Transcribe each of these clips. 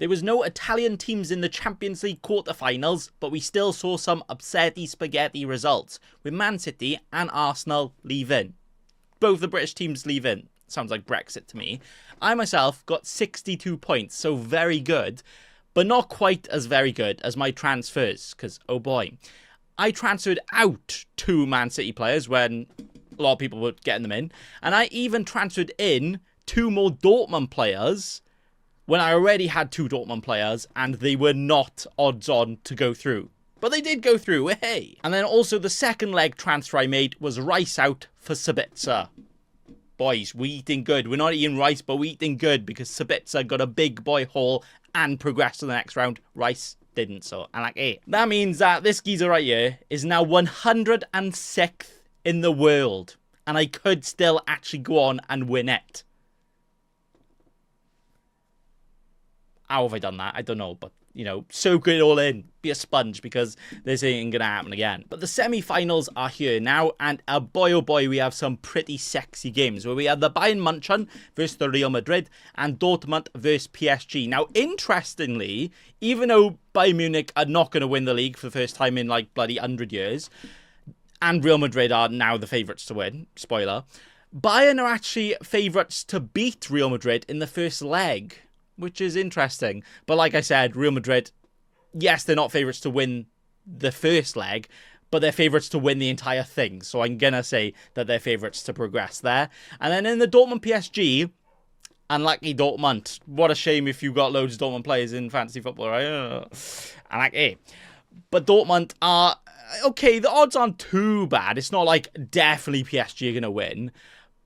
There was no Italian teams in the Champions League quarterfinals, but we still saw some upsetty spaghetti results, with Man City and Arsenal leaving. Both the British teams leaving. Sounds like Brexit to me. I myself got 62 points, so very good, but not quite as very good as my transfers, because, oh boy, I transferred out 2 Man City players when a lot of people were getting them in, and I even transferred in 2 more Dortmund players when I already had 2 Dortmund players, and they were not odds on to go through. But they did go through, hey! And then also the second leg transfer I made was Rice out for Sabitzer. Boys, we eating good. We're not eating rice, but we're eating good because Sabitzer got a big boy haul and progressed to the next round. Rice didn't, so I like it. That means that this geezer right here is now 106th in the world, and I could still actually go on and win it. How have I done that? I don't know, but, you know, soak it all in. Be a sponge, because this ain't gonna happen again. But the semi-finals are here now, and boy oh boy, we have some pretty sexy games, where we have the Bayern Munchen versus the Real Madrid, and Dortmund versus PSG. Now, interestingly, even though Bayern Munich are not going to win the league for the first time in, like, bloody 100 years, and Real Madrid are now the favourites to win, spoiler, Bayern are actually favourites to beat Real Madrid in the first leg, which is interesting. But like I said, Real Madrid, yes, they're not favourites to win the first leg, but they're favourites to win the entire thing. So I'm going to say that they're favourites to progress there. And then in the Dortmund PSG, unlucky Dortmund. What a shame if you got loads of Dortmund players in fantasy football, right? Unlucky. But Dortmund are, okay, the odds aren't too bad. It's not like definitely PSG are going to win,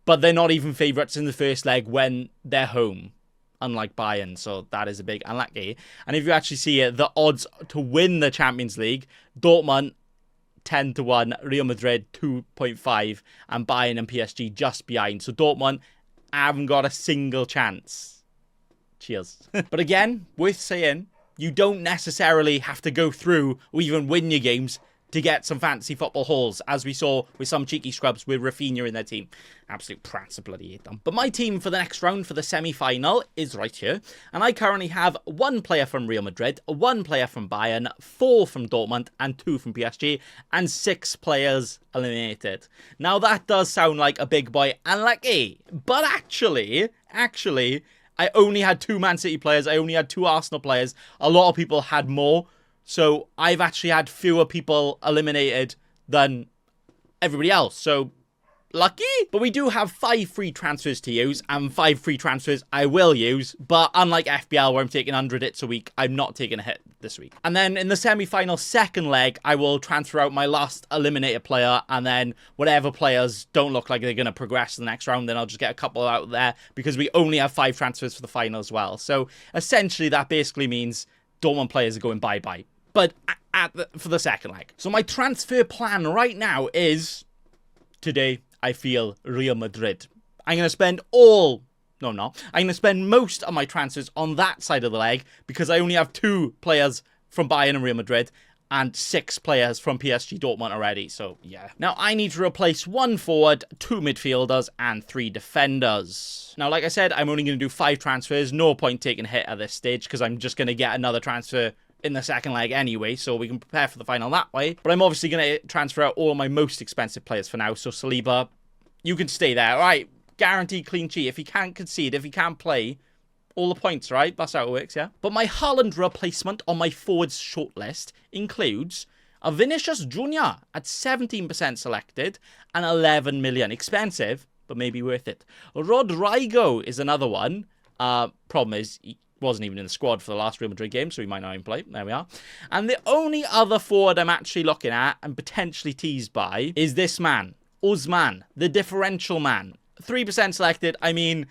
but they're not even favourites in the first leg when they're home, unlike Bayern, so that is a big unlucky. And if you actually see it, the odds to win the Champions League, Dortmund 10-1, Real Madrid 2.5, and Bayern and PSG just behind. So Dortmund haven't got a single chance. Cheers. But again, worth saying, you don't necessarily have to go through or even win your games to get some fantasy football hauls, as we saw with some cheeky scrubs with Rafinha in their team. Absolute prance, I bloody hate them. But my team for the next round for the semi-final is right here. And I currently have 1 player from Real Madrid, 1 player from Bayern, 4 from Dortmund, and 2 from PSG, and 6 players eliminated. Now that does sound like a big boy unlucky, but actually, I only had 2 Man City players, I only had 2 Arsenal players. A lot of people had more. So I've actually had fewer people eliminated than everybody else. So lucky. But we do have 5 free transfers to use, and 5 free transfers I will use. But unlike FBL, where I'm taking 100 hits a week, I'm not taking a hit this week. And then in the semi-final second leg, I will transfer out my last eliminated player, and then whatever players don't look like they're going to progress to the next round, then I'll just get a couple out there, because we only have 5 transfers for the final as well. So essentially that basically means Dortmund players are going bye-bye. But for the second leg. So my transfer plan right now is, today I feel Real Madrid. I'm going to spend I'm going to spend most of my transfers on that side of the leg, because I only have 2 players from Bayern and Real Madrid and 6 players from PSG Dortmund already. So yeah. Now I need to replace 1 forward, 2 midfielders, and 3 defenders. Now, like I said, I'm only going to do 5 transfers. No point taking a hit at this stage, because I'm just going to get another transfer in the second leg anyway, so we can prepare for the final that way. But I'm obviously going to transfer out all my most expensive players for now. So Saliba, you can stay there. All right, guaranteed clean sheet. If he can't concede, if he can't play, all the points, right? That's how it works, yeah? But my Haaland replacement on my forwards shortlist includes a Vinicius Jr. at 17% selected and 11 million. Expensive, but maybe worth it. Rodrigo is another one. Problem is, he wasn't even in the squad for the last Real Madrid game, so he might not even play. There we are. And the only other forward I'm actually looking at and potentially teased by is this man, Usman, the differential man. 3% selected. I mean,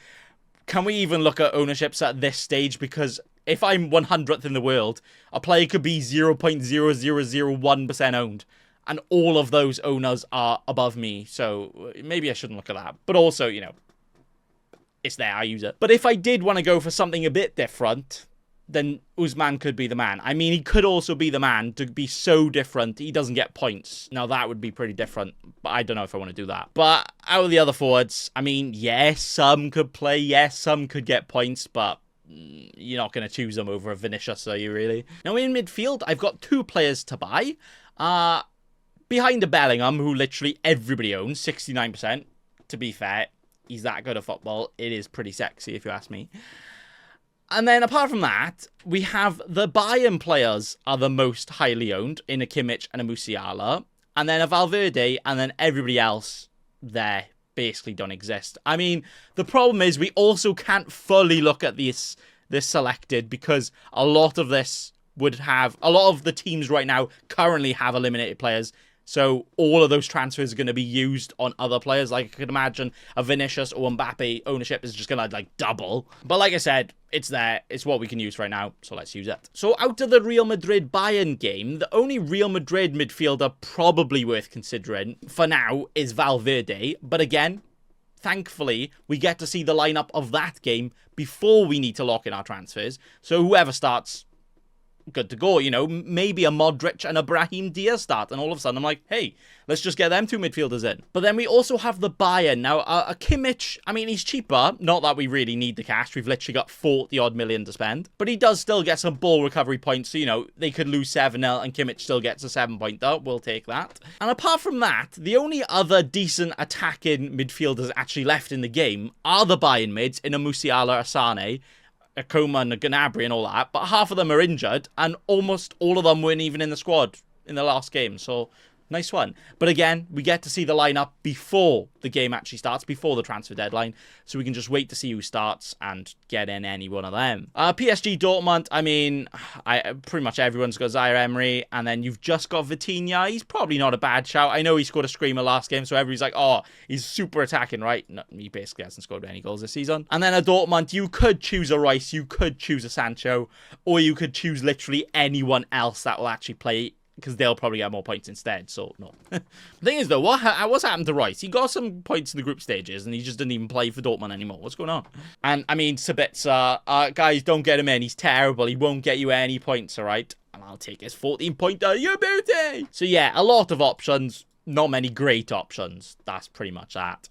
can we even look at ownerships at this stage? Because if I'm 100th in the world, a player could be 0.0001% owned. And all of those owners are above me. So maybe I shouldn't look at that. But also, you know, it's there, I use it. But if I did want to go for something a bit different, then Usman could be the man. I mean, he could also be the man to be so different he doesn't get points. Now, that would be pretty different, but I don't know if I want to do that. But out of the other forwards, I mean, yes, some could play, yes, some could get points, but you're not going to choose them over a Vinicius, are you really? Now, in midfield, I've got 2 players to buy. Behind a Bellingham, who literally everybody owns, 69%. To be fair, he's that good at football. It is pretty sexy, if you ask me. And then, apart from that, we have the Bayern players are the most highly owned in a Kimmich and a Musiala. And then a Valverde, and then everybody else there basically don't exist. I mean, the problem is we also can't fully look at this selected, because a lot of this would have, a lot of the teams right now currently have eliminated players. So all of those transfers are going to be used on other players. Like, I could imagine a Vinicius or Mbappe ownership is just going to, like, double. But like I said, it's there. It's what we can use right now, so let's use it. So out of the Real Madrid-Bayern game, the only Real Madrid midfielder probably worth considering for now is Valverde. But again, thankfully, we get to see the lineup of that game before we need to lock in our transfers. So whoever starts, good to go. You know, maybe a Modric and a Brahim Diaz start, and all of a sudden I'm like, hey, let's just get them 2 midfielders in. But then we also have the Bayern. Now, a Kimmich, I mean, he's cheaper. Not that we really need the cash. We've literally got 40-odd million to spend. But he does still get some ball recovery points. So, you know, they could lose 7-0 and Kimmich still gets a 7-pointer. We'll take that. And apart from that, the only other decent attacking midfielders actually left in the game are the Bayern mids in a Musiala, a Sane, a Coman, a Gnabry and all that, but half of them are injured, and almost all of them weren't even in the squad in the last game, so nice one. But again, we get to see the lineup before the game actually starts, before the transfer deadline, so we can just wait to see who starts and get in any one of them. PSG Dortmund, I mean, pretty much everyone's got Zaire Emery, and then you've just got Vitinha. He's probably not a bad shout. I know he scored a screamer last game, so everybody's like, oh, he's super attacking, right? No, he basically hasn't scored any goals this season. And then at Dortmund, you could choose a Rice, you could choose a Sancho, or you could choose literally anyone else that will actually play, because they'll probably get more points instead, so no. The thing is, though, what's happened to Rice? He got some points in the group stages, and he just didn't even play for Dortmund anymore. What's going on? And, I mean, Sabitzer, guys, don't get him in. He's terrible. He won't get you any points, all right? And I'll take his 14-pointer, you beauty! So, yeah, a lot of options. Not many great options. That's pretty much that.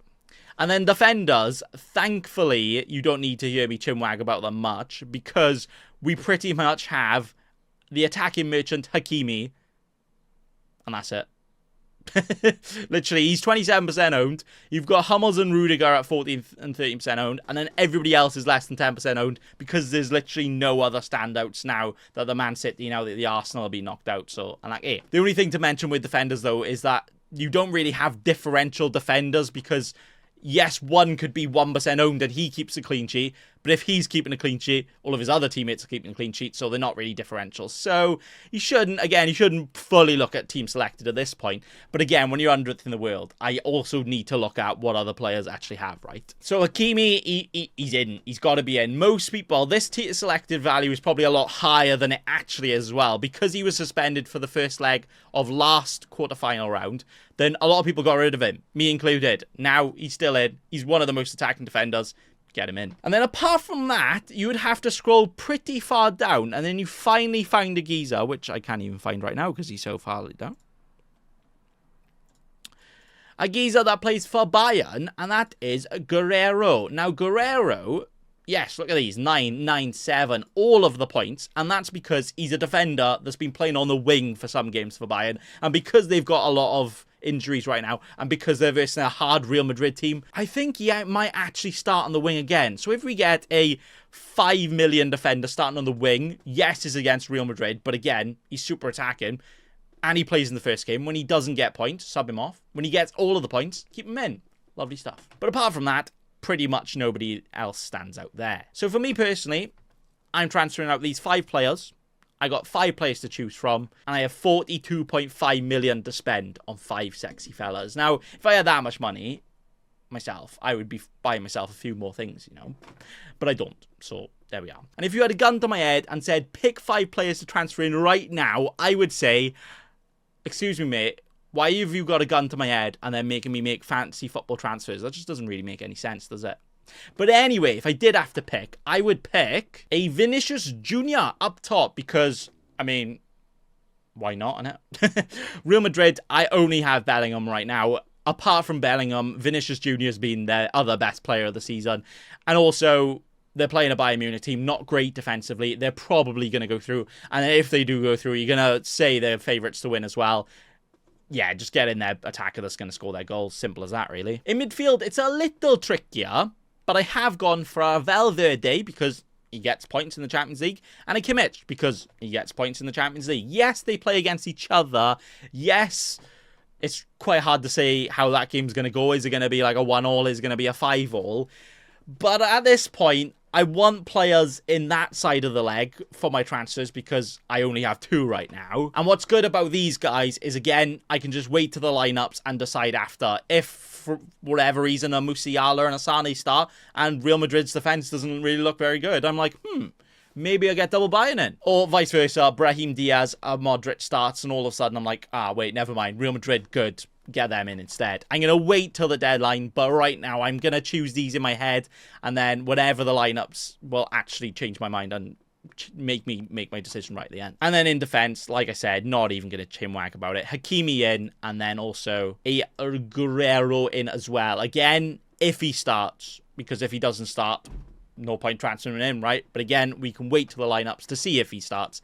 And then defenders, thankfully, you don't need to hear me chinwag about them much, because we pretty much have the attacking merchant Hakimi, and that's it. Literally, he's 27% owned. You've got Hummels and Rudiger at 14 and 13% owned. And then everybody else is less than 10% owned, because there's literally no other standouts now that the Man City, now that the Arsenal have been knocked out. So, and like, hey. The only thing to mention with defenders, though, is that you don't really have differential defenders, because yes, one could be 1% owned and he keeps a clean sheet, but if he's keeping a clean sheet, all of his other teammates are keeping a clean sheet, so they're not really differential. So you shouldn't fully look at team selected at this point. But again, when you're 100th in the world, I also need to look at what other players actually have, right? So Hakimi, he's in. He's got to be in. Most people, this tier selected value is probably a lot higher than it actually is as well, because he was suspended for the first leg of last quarterfinal round. Then a lot of people got rid of him, me included. Now he's still in. He's one of the most attacking defenders. Get him in. And then apart from that, you would have to scroll pretty far down, and then you finally find a geezer, which I can't even find right now because he's so far down. A geezer that plays for Bayern, and that is Guerrero. Now, Guerrero, yes, look at these, 9, 9, 7, all of the points, and that's because he's a defender that's been playing on the wing for some games for Bayern, and because they've got a lot of injuries right now, and because they're versing a hard Real Madrid team, I think he might actually start on the wing again. So if we get a 5 million defender starting on the wing, yes, it's against Real Madrid, but again, he's super attacking, and he plays in the first game. When he doesn't get points, sub him off. When he gets all of the points, keep him in. Lovely stuff. But apart from that, pretty much nobody else stands out there. So for me personally, I'm transferring out these 5 players. I got 5 players to choose from, and I have 42.5 million to spend on 5 sexy fellas. Now, if I had that much money myself, I would be buying myself a few more things, you know, but I don't. So there we are. And if you had a gun to my head and said, pick 5 players to transfer in right now, I would say, excuse me, mate, why have you got a gun to my head and then making me make fantasy football transfers? That just doesn't really make any sense, does it? But anyway, if I did have to pick, I would pick a Vinicius Jr. up top because, I mean, why not, innit? Real Madrid, I only have Bellingham right now. Apart from Bellingham, Vinicius Jr. has been their other best player of the season. And also, they're playing a Bayern Munich team, not great defensively. They're probably going to go through. And if they do go through, you're going to say they're favourites to win as well. Yeah, just get in their attacker that's going to score their goals. Simple as that, really. In midfield, it's a little trickier, but I have gone for a Valverde because he gets points in the Champions League, and a Kimmich because he gets points in the Champions League. Yes, they play against each other. Yes, it's quite hard to say how that game's going to go. Is it going to be like a 1-1? Is it going to be a 5-1? But at this point, I want players in that side of the leg for my transfers because I only have 2 right now. And what's good about these guys is, again, I can just wait to the lineups and decide after. If, for whatever reason, a Musiala and a Sane start and Real Madrid's defense doesn't really look very good, I'm like, maybe I get double Bayern in. Or vice versa, Brahim Diaz, Modric starts, and all of a sudden I'm like, wait, never mind. Real Madrid, good. Get them in instead. I'm going to wait till the deadline, but right now I'm going to choose these in my head, and then whatever the lineups will actually change my mind and make my decision right at the end. And then in defense, like I said, not even going to chinwag about it. Hakimi in, and then also a Guerrero in as well. Again, if he starts, because if he doesn't start, no point transferring him in, right? But again, we can wait till the lineups to see if he starts,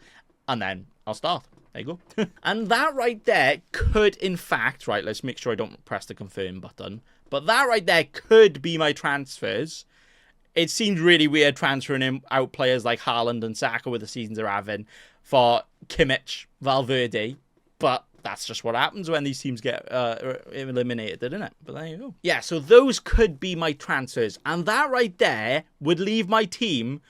and then I'll start. There you go. And that right there could, in fact, right, let's make sure I don't press the confirm button. But that right there could be my transfers. It seemed really weird transferring out players like Haaland and Saka with the seasons they're having for Kimmich, Valverde. But that's just what happens when these teams get eliminated, isn't it? But there you go. Yeah, so those could be my transfers. And that right there would leave my team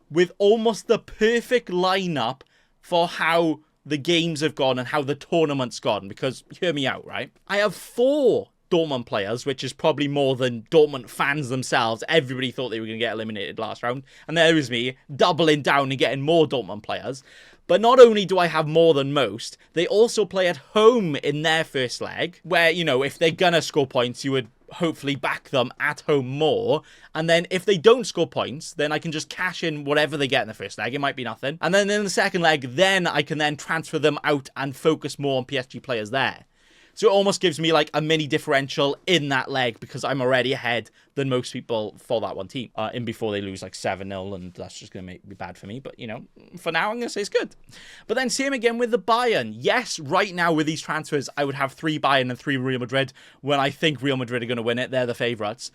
with almost the perfect lineup for how the games have gone and how the tournament's gone, because hear me out, right? I have 4 Dortmund players, which is probably more than Dortmund fans themselves. Everybody thought they were going to get eliminated last round, and there was me doubling down and getting more Dortmund players. But not only do I have more than most, they also play at home in their first leg, where, you know, if they're gonna score points, you would hopefully back them at home more. And then if they don't score points, then I can just cash in whatever they get in the first leg. It might be nothing. And then in the second leg, then I can then transfer them out and focus more on PSG players there. So it almost gives me like a mini differential in that leg because I'm already ahead than most people for that one team. In before they lose like 7-0, and that's just going to be bad for me. But, you know, for now, I'm going to say it's good. But then same again with the Bayern. Yes, right now with these transfers, I would have 3 Bayern and 3 Real Madrid when I think Real Madrid are going to win it. They're the favourites.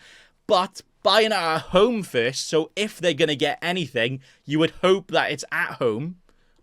But Bayern are home first, so if they're going to get anything, you would hope that it's at home.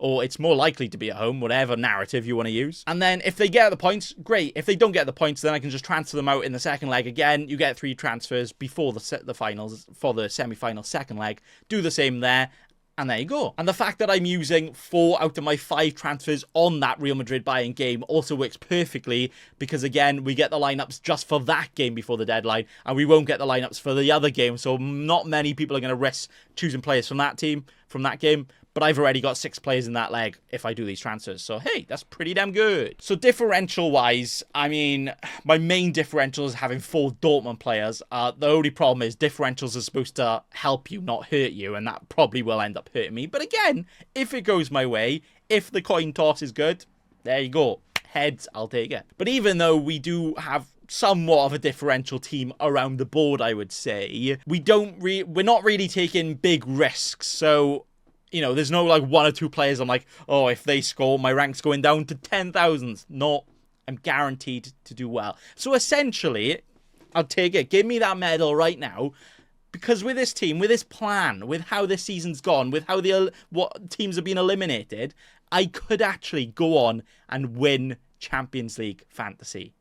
Or it's more likely to be at home, whatever narrative you want to use. And then if they get the points, great. If they don't get the points, then I can just transfer them out in the second leg again. You get 3 transfers before the finals for the semi-final second leg. Do the same there. And there you go. And the fact that I'm using 4 out of my 5 transfers on that Real Madrid Bayern game also works perfectly because, again, we get the lineups just for that game before the deadline, and we won't get the lineups for the other game. So not many people are going to risk choosing players from that team, from that game. But I've already got 6 players in that leg if I do these transfers. So, hey, that's pretty damn good. So, differential-wise, I mean, my main differential is having 4 Dortmund players. The only problem is differentials are supposed to help you, not hurt you. And that probably will end up hurting me. But again, if it goes my way, if the coin toss is good, there you go. Heads, I'll take it. But even though we do have somewhat of a differential team around the board, I would say, we're not really taking big risks. So, you know, there's no like 1 or 2 players I'm like, oh, if they score, my rank's going down to 10,000. No, I'm guaranteed to do well. So essentially, I'll take it. Give me that medal right now. Because with this team, with this plan, with how this season's gone, with how what teams have been eliminated, I could actually go on and win Champions League fantasy.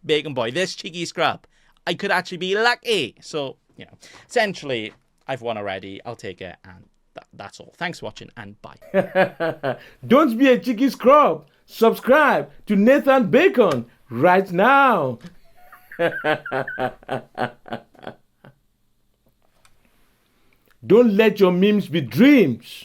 Bacon boy, this cheeky scrub. I could actually be lucky. So, you know, essentially, I've won already. I'll take it, and that's all. Thanks for watching, and bye. Don't be a cheeky scrub. Subscribe to Nathan Bacon right now. Don't let your memes be dreams.